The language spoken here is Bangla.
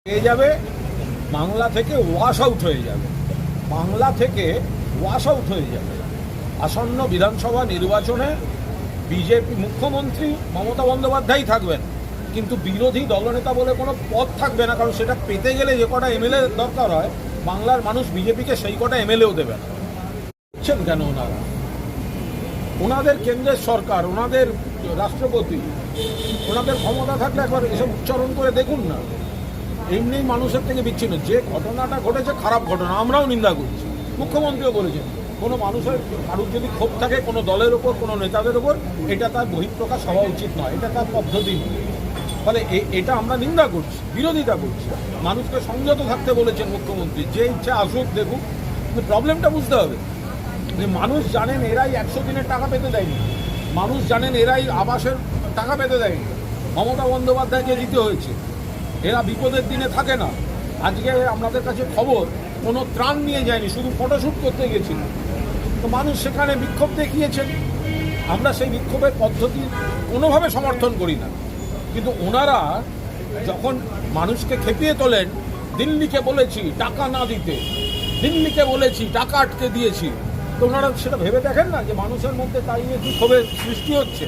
হয়ে যাবে, বাংলা থেকে ওয়াশ আউট হয়ে যাবে, বাংলা থেকে ওয়াশ আউট হয়ে যাবে। আসন্ন বিধানসভা নির্বাচনে বিজেপি মুখ্যমন্ত্রী মমতা বন্দ্যোপাধ্যায় থাকবেন, কিন্তু বিরোধী দলনেতা বলে কোনো পদ থাকবে না, কারণ সেটা পেতে গেলে যে কটা এমএলএ দরকার হয় বাংলার মানুষ বিজেপিকে সেই কটা এমএলএও দেবে না। বুঝছেন কেন? ওনাদের কেন্দ্রের সরকার, ওনাদের রাষ্ট্রপতি, ওনাদের ক্ষমতা থাকলে একবার এসব উচ্চারণ করে দেখুন না। এমনি মানুষের থেকে বিচ্ছিন্ন যে ঘটনাটা ঘটেছে, খারাপ ঘটনা, আমরাও নিন্দা করছি, মুখ্যমন্ত্রীও বলেছেন কোনো মানুষের কারুর যদি ক্ষোভ থাকে কোনো দলের ওপর, কোনো নেতাদের ওপর, এটা তার বহিঃপ্রকাশ হওয়া উচিত নয়, এটা তার পদ্ধতি নয়। ফলে এটা আমরা নিন্দা করছি, বিরোধিতা করছি। মানুষকে সংযত থাকতে বলেছেন মুখ্যমন্ত্রী, যে ইচ্ছা আসুক দেখুক, কিন্তু প্রবলেমটা বুঝতে হবে যে মানুষ জানেন এরাই 100 দিনের টাকা পেতে দেয়নি, মানুষ জানেন এরাই আবাসের টাকা পেতে দেয়নি, মমতা বন্দ্যোপাধ্যায়কে দিতে হয়েছে। এরা বিপদের দিনে থাকে না। আজকে আমাদের কাছে খবর কোনো ত্রাণ নিয়ে যায়নি, শুধু ফটোশ্যুট করতে গেছিল, তো মানুষ সেখানে বিক্ষোভ দেখিয়েছেন। আমরা সেই বিক্ষোভের পদ্ধতি কোনোভাবে সমর্থন করি না, কিন্তু ওনারা যখন মানুষকে খেপিয়ে তোলেন, দিল্লিকে বলেছি টাকা না দিতে, দিল্লিকে বলেছি টাকা আটকে দিয়েছি, তো ওনারা সেটা ভেবে দেখেন না যে মানুষের মধ্যে তাই নিয়ে কি ক্ষোভের সৃষ্টি হচ্ছে।